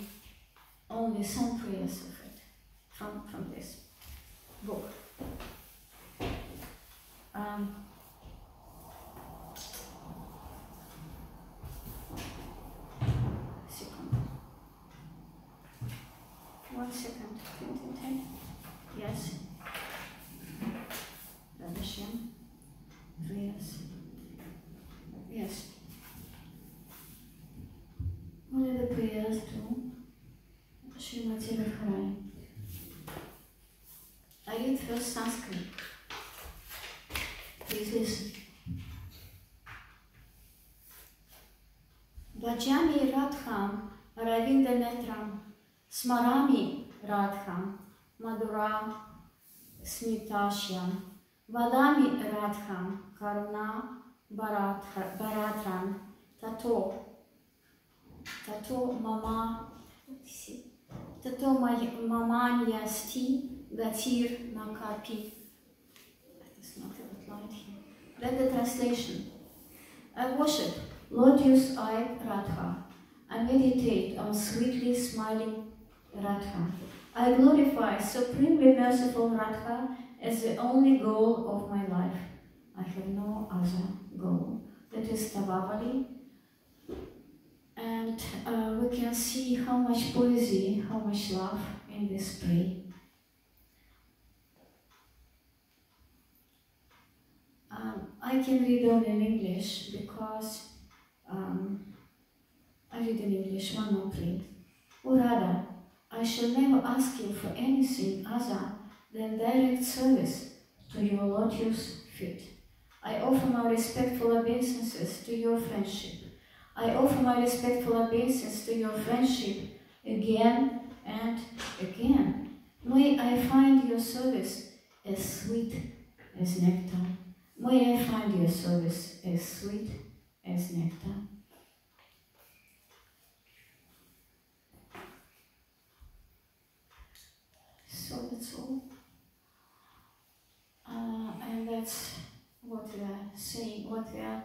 only some prayers of it from this book. One second. Yes. Radhashyam. Prayers. Yes. One of the prayers to Srimati Radharani. I read first Sanskrit. Please listen. Bhajami Radham Ravinda Netram Smarami Radham Madhura Smitashyam Vadami Radham Karuna Bharatran Tato Mamanya Sti Gatir Nakapi. That is not outlined here. Then the translation. I worship lotus-eyed Radha. I meditate on sweetly smiling Radha. I glorify supremely merciful Radha as the only goal of my life. I have no other goal. That is Tavavali. And we can see how much poesy, how much love in this prayer. I can read only in English because I read in English one more plea. O Radha, I shall never ask you for anything other than direct service to your lotus feet. I offer my respectful obeisances to your friendship. I offer my respectful obeisance to your friendship again and again. May I find your service as sweet as nectar. May I find your service as sweet as nectar. So that's all. And that's what we are saying, what we are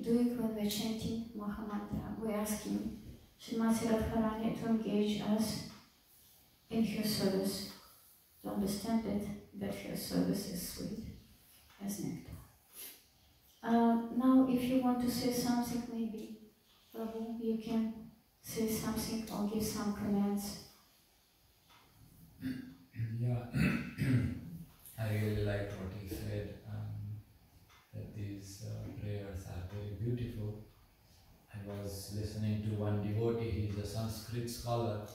doing when we're chanting Mahamantra. We're asking Srimati Radharani to engage us in her service, to understand that her service is sweet as nectar. Now, if you want to say something, maybe, Prabhu, you can say something or give some comments. Yeah, I really liked what he said, that these prayers are very beautiful. I was listening to one devotee, he's a Sanskrit scholar,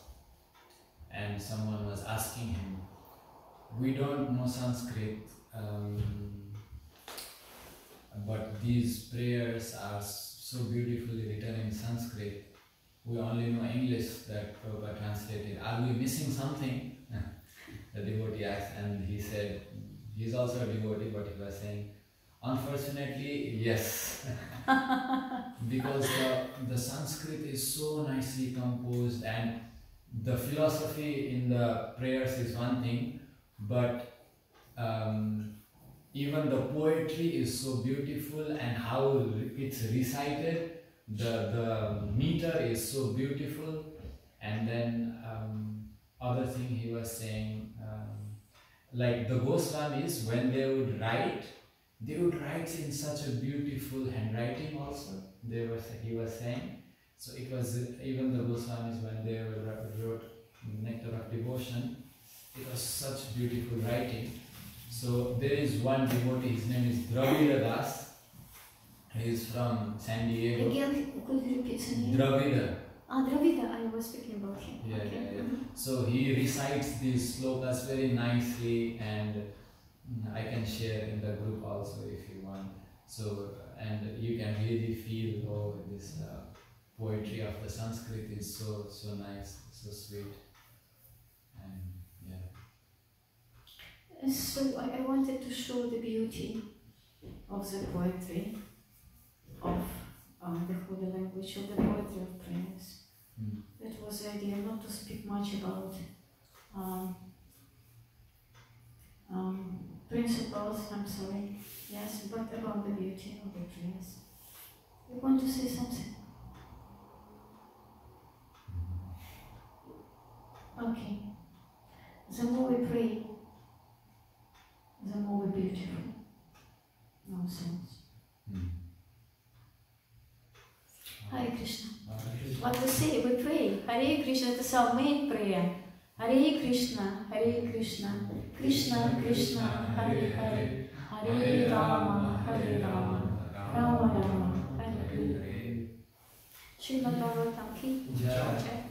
and someone was asking him, we don't know Sanskrit, but these prayers are so beautifully written in Sanskrit. We only know English that Prabhupada translated. Are we missing something? The devotee asked, and he said, he's also a devotee, but he was saying, unfortunately, yes. Because the Sanskrit is so nicely composed, and the philosophy in the prayers is one thing, but even the poetry is so beautiful, and how it's recited, the meter is so beautiful. And then other thing he was saying, like the Goswamis, when they would write in such a beautiful handwriting also. He was saying, so it was even the Goswamis, when they wrote Nectar of Devotion, it was such beautiful writing. So there is one devotee, his name is Dravida Das. He is from San Diego. Again, could you repeat the name? Dravida. Dravida, I was speaking about him. Yeah, Okay. yeah, yeah. So he recites these slokas very nicely, and I can share in the group also if you want. So, and you can really feel, oh, this poetry of the Sanskrit is so nice, so sweet, and yeah. So I wanted to show the beauty of the poetry of the holy language, of the poetry of prayers. That was the idea, not to speak much about principles, I'm sorry, yes, but about the beauty of the prayers. You want to say something? Okay. The more we pray, the more we're beautiful. No sense. Hare Krishna. What we say, we pray. Hare Krishna, that's our main prayer. Hare Krishna, Krishna Krishna, Hare Hare, Hare Rama, Rama Rama, Hare Hare. Srimad Bhagavatam ki jai.